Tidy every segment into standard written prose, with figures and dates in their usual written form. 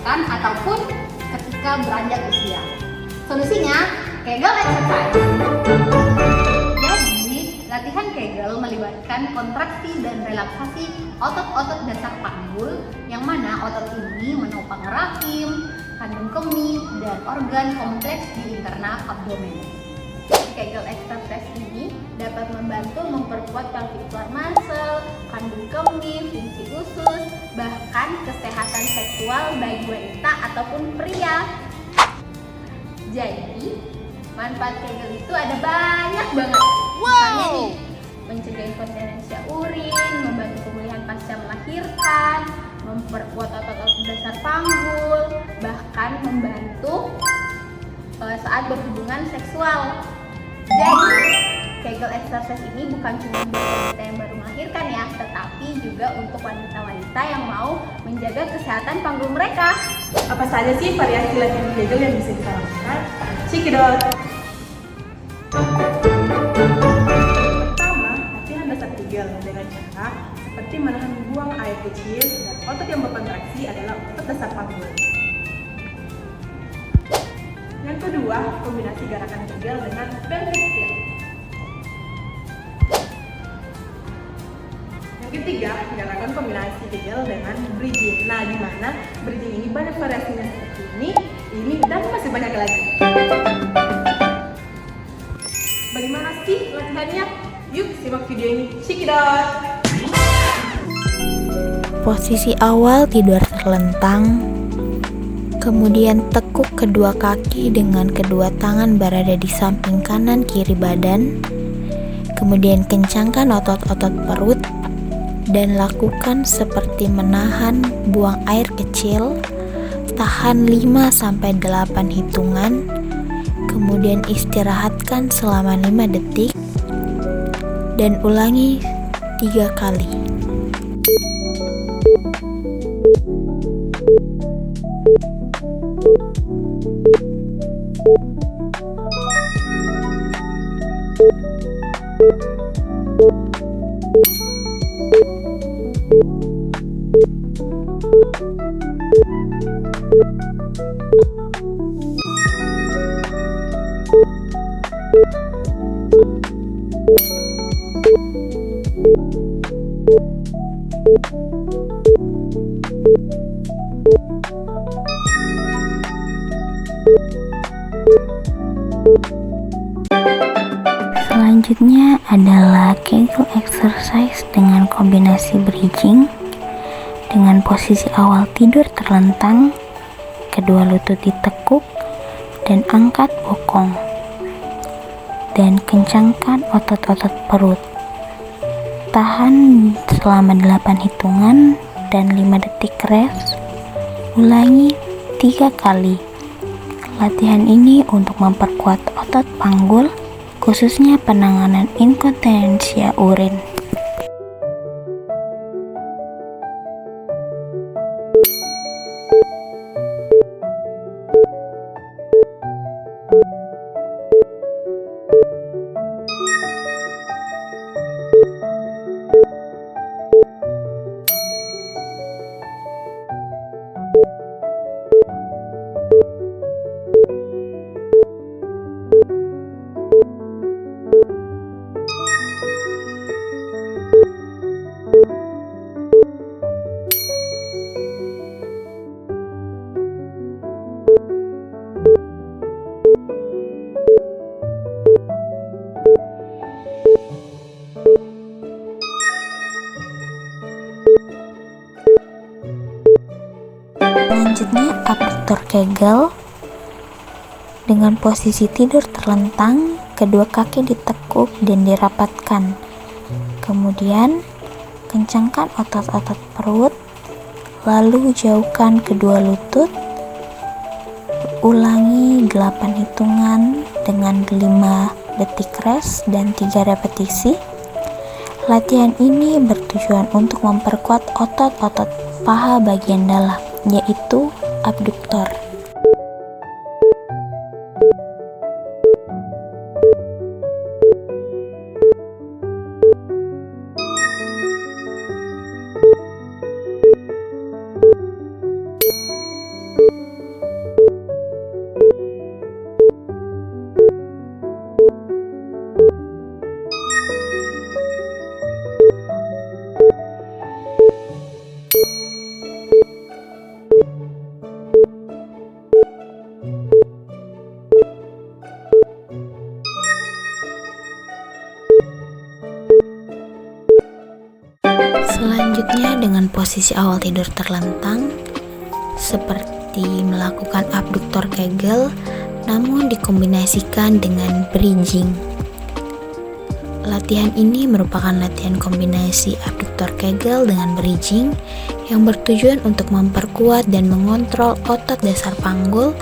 melahirkan ataupun ketika beranjak usia. Solusinya, Kegel exercise. Jadi, latihan Kegel melibatkan kontraksi dan relaksasi otot-otot dasar panggul, yang mana otot ini menopang rahim, kandung kemih, dan organ kompleks di internal abdomen. Kegel exercise ini dapat membantu memperkuat pelvic floor muscle, kandung kemih, fungsi usus, bahkan kesehatan seksual bagi wanita ataupun pria. Jadi, manfaat Kegel itu ada banyak banget. Misalnya nih, mencegah inkontinensia urin, membantu pemulihan pasca melahirkan, memperkuat otot-otot dasar panggul, bahkan membantu saat berhubungan seksual. Jadi, Kegel exercise ini bukan cuma buat wanita yang baru melahirkan ya, tetapi juga untuk wanita-wanita yang mau menjaga kesehatan panggul mereka. Apa saja sih variasi latihan Kegel yang bisa kita lakukan? Cekidot! Pertama, latihan dasar Kegel dengan cara seperti menahan buang air kecil dan otot yang berkontraksi adalah otot dasar panggul. Yang kedua, kombinasi gerakan Kegel dengan pelvic tilt. Yang ketiga, gerakan kombinasi Kegel dengan bridging. Nah, di mana bridging ini banyak variasinya seperti ini dan masih banyak lagi. Bagaimana sih latihannya? Yuk simak video ini. Check it out. Posisi awal tidur terlentang, kemudian tekuk kedua kaki dengan kedua tangan berada di samping kanan kiri badan, kemudian kencangkan otot-otot perut dan lakukan seperti menahan buang air kecil, tahan 5-8 hitungan, kemudian istirahatkan selama 5 detik dan ulangi 3 kali. Selanjutnya adalah Kegel exercise dengan kombinasi bridging dengan posisi awal tidur terlentang, kedua lutut ditekuk dan angkat bokong dan kencangkan otot-otot perut. Tahan selama 8 hitungan dan 5 detik rest. Ulangi 3 kali. Latihan ini untuk memperkuat otot panggul, khususnya penanganan inkontinensia urin. Selanjutnya abduktor Kegel dengan posisi tidur terlentang, kedua kaki ditekuk dan dirapatkan. Kemudian kencangkan otot-otot perut, lalu jauhkan kedua lutut. Ulangi 8 hitungan dengan 5 detik rest dan 3 repetisi. Latihan ini bertujuan untuk memperkuat otot-otot paha bagian dalam, yaitu abduktor. posisi awal tidur terlentang, seperti melakukan abduktor Kegel, namun dikombinasikan dengan bridging. Latihan ini merupakan latihan kombinasi abduktor Kegel dengan bridging yang bertujuan untuk memperkuat dan mengontrol otot dasar panggul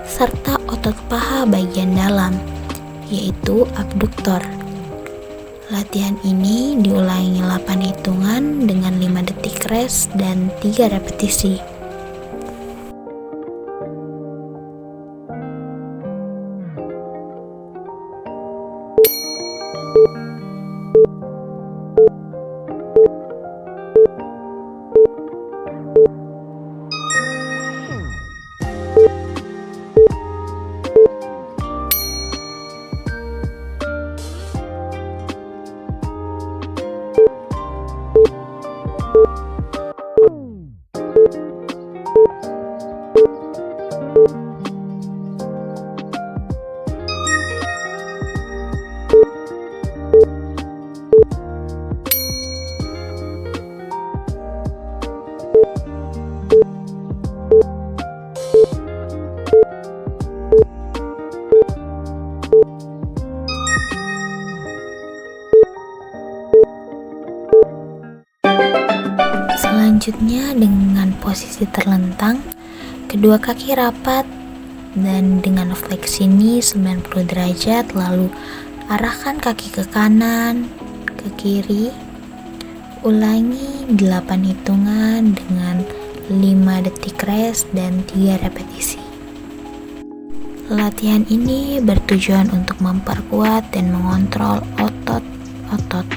serta otot paha bagian dalam, yaitu abduktor. Latihan ini diulangi 8 hitungan dengan 5 detik rest dan 3 repetisi. Selanjutnya dengan posisi terlentang, kedua kaki rapat dan dengan fleksi knee 90 derajat, lalu arahkan kaki ke kanan, ke kiri. Ulangi 8 hitungan dengan 5 detik rest dan 3 repetisi. Latihan ini bertujuan untuk memperkuat dan mengontrol otot-otot.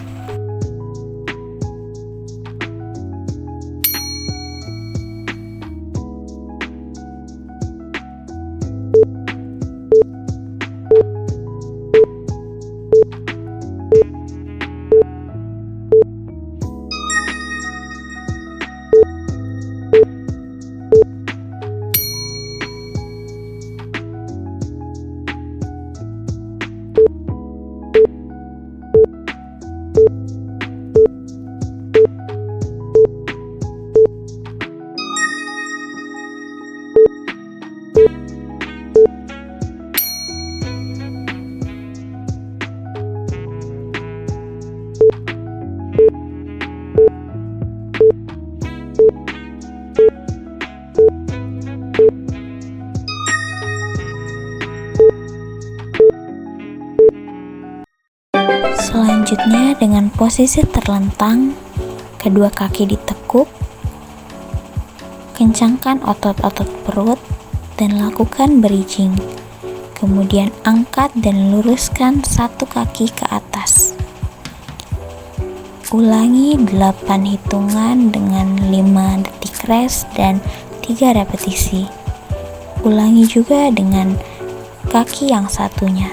Selanjutnya dengan posisi terlentang, kedua kaki ditekuk, kencangkan otot-otot perut dan lakukan bridging. Kemudian angkat dan luruskan satu kaki ke atas. Ulangi 8 hitungan dengan 5 detik rest dan 3 repetisi. Ulangi juga dengan kaki yang satunya.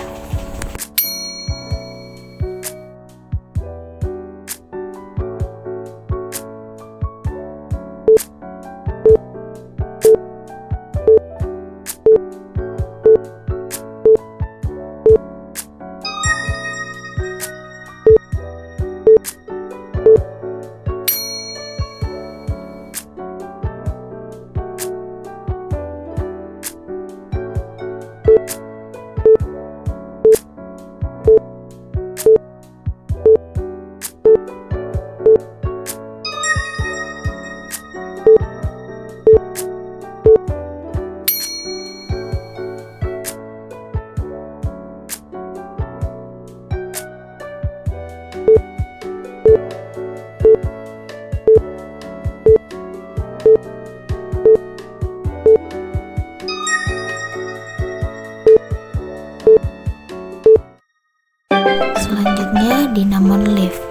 Selanjutnya dinamon lift.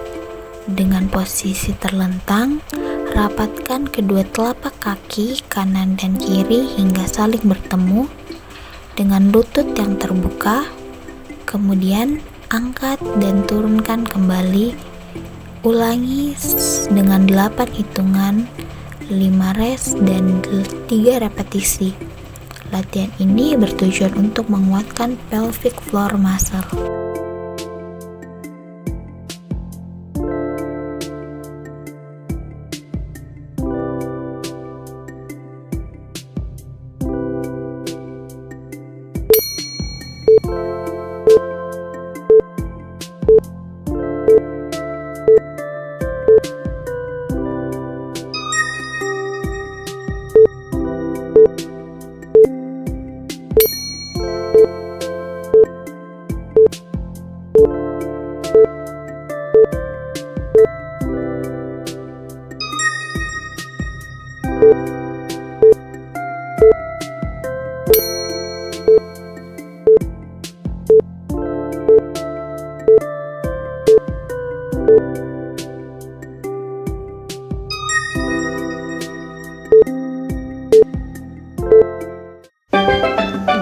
Dengan posisi terlentang, rapatkan kedua telapak kaki kanan dan kiri hingga saling bertemu dengan lutut yang terbuka. Kemudian angkat dan turunkan kembali. Ulangi dengan 8 hitungan, 5 rest dan 3 repetisi. Latihan ini bertujuan untuk menguatkan pelvic floor muscle.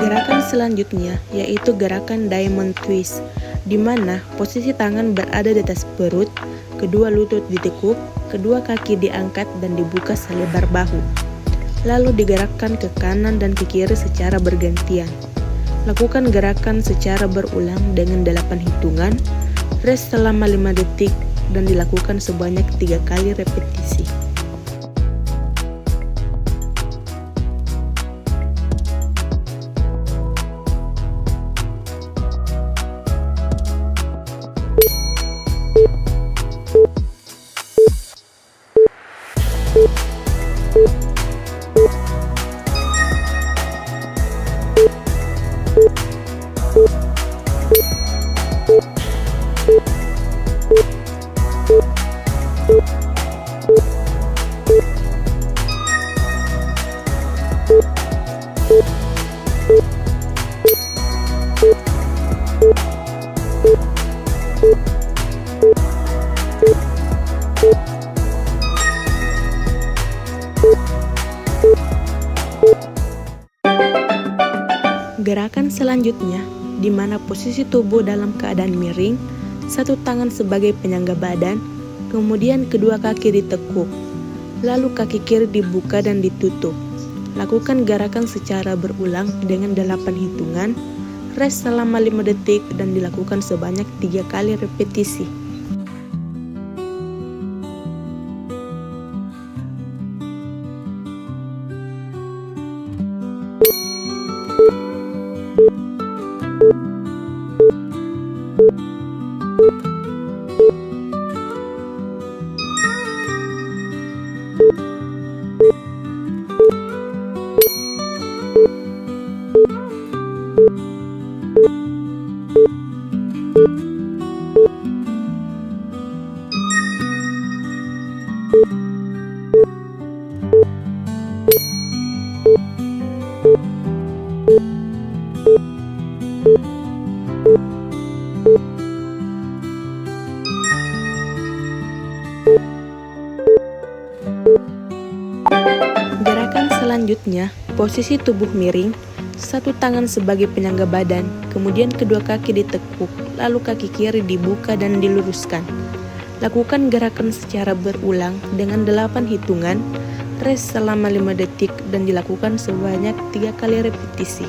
Gerakan selanjutnya yaitu gerakan diamond twist, di mana posisi tangan berada di atas perut, kedua lutut ditekuk, kedua kaki diangkat dan dibuka selebar bahu. Lalu digerakkan ke kanan dan ke kiri secara bergantian. Lakukan gerakan secara berulang dengan 8 hitungan, rest selama 5 detik dan dilakukan sebanyak 3 kali repetisi. Gerakan selanjutnya, di mana posisi tubuh dalam keadaan miring, satu tangan sebagai penyangga badan, kemudian kedua kaki ditekuk, lalu kaki kiri dibuka dan ditutup. Lakukan gerakan secara berulang dengan 8 hitungan, rest selama 5 detik dan dilakukan sebanyak 3 kali repetisi. Gerakan selanjutnya, posisi tubuh miring, satu tangan sebagai penyangga badan, kemudian kedua kaki ditekuk, lalu kaki kiri dibuka dan diluruskan. Lakukan gerakan secara berulang dengan 8 hitungan, rest selama 5 detik dan dilakukan sebanyak 3 kali repetisi.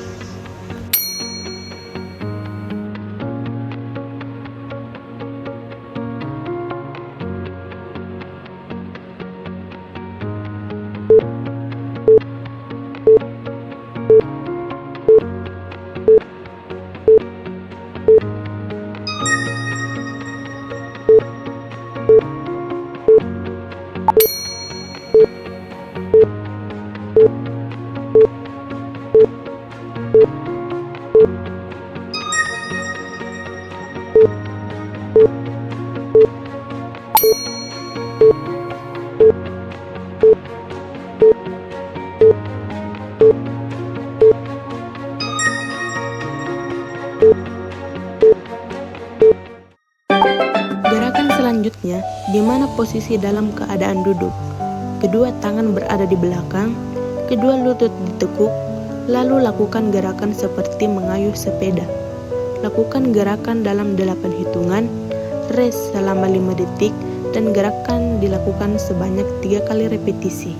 Gerakan selanjutnya, di mana posisi dalam keadaan duduk, kedua tangan berada di belakang, kedua lutut ditekuk, lalu lakukan gerakan seperti mengayuh sepeda. Lakukan gerakan dalam 8 hitungan, rest selama 5 detik, dan gerakan dilakukan sebanyak 3 kali repetisi.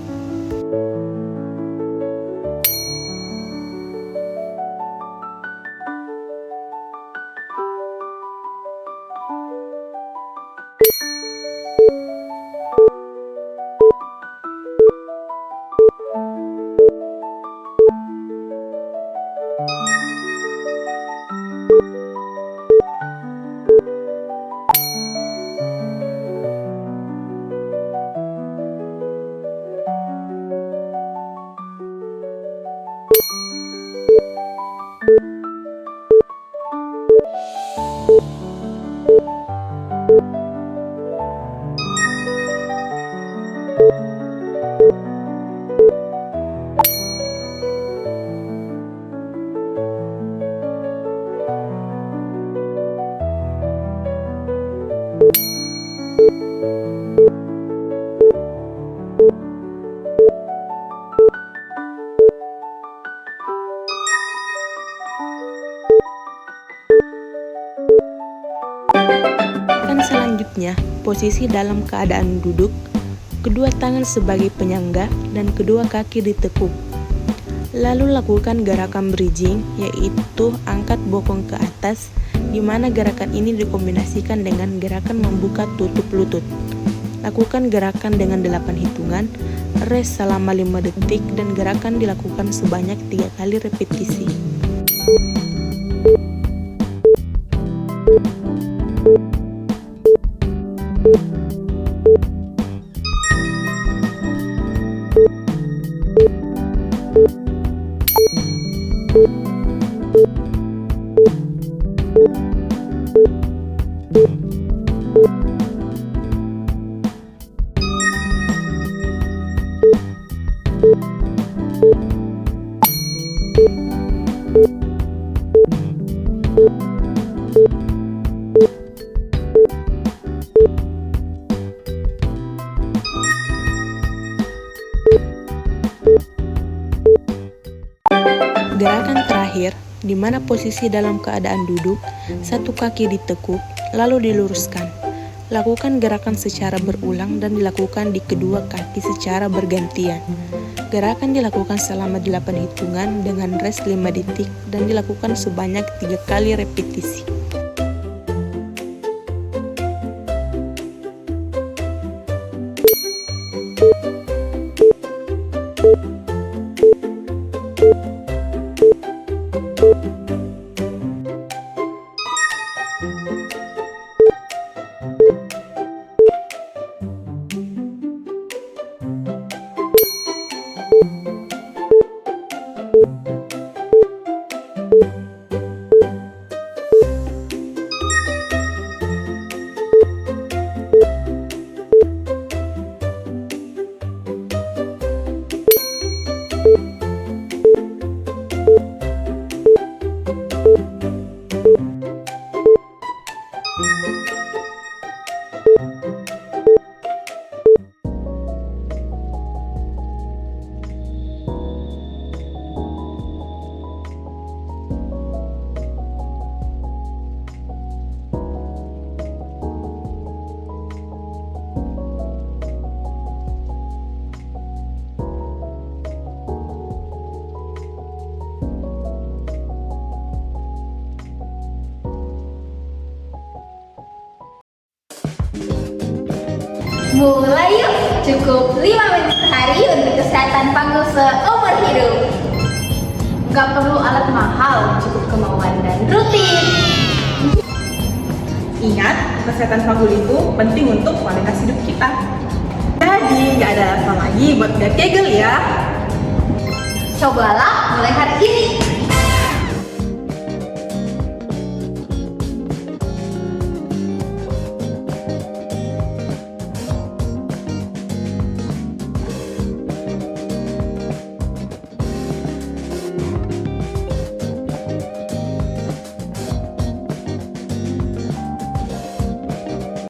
Selanjutnya, posisi dalam keadaan duduk, kedua tangan sebagai penyangga dan kedua kaki ditekuk. Lalu lakukan gerakan bridging, yaitu angkat bokong ke atas, di mana gerakan ini dikombinasikan dengan gerakan membuka tutup lutut. Lakukan gerakan dengan 8 hitungan, rest selama 5 detik, dan gerakan dilakukan sebanyak 3 kali repetisi. Gerakan terakhir, di mana posisi dalam keadaan duduk, satu kaki ditekuk, lalu diluruskan. Lakukan gerakan secara berulang dan dilakukan di kedua kaki secara bergantian. Gerakan dilakukan selama 8 hitungan dengan rest 5 detik dan dilakukan sebanyak 3 kali repetisi. Mulai yuk, cukup 5 menit sehari untuk kesehatan panggul seumur hidup. Gak perlu alat mahal, cukup kemauan dan rutin. Ingat, kesehatan panggul itu penting untuk kualitas hidup kita. Jadi, gak ada alasan lagi buat gak kegel ya. Cobalah mulai hari ini.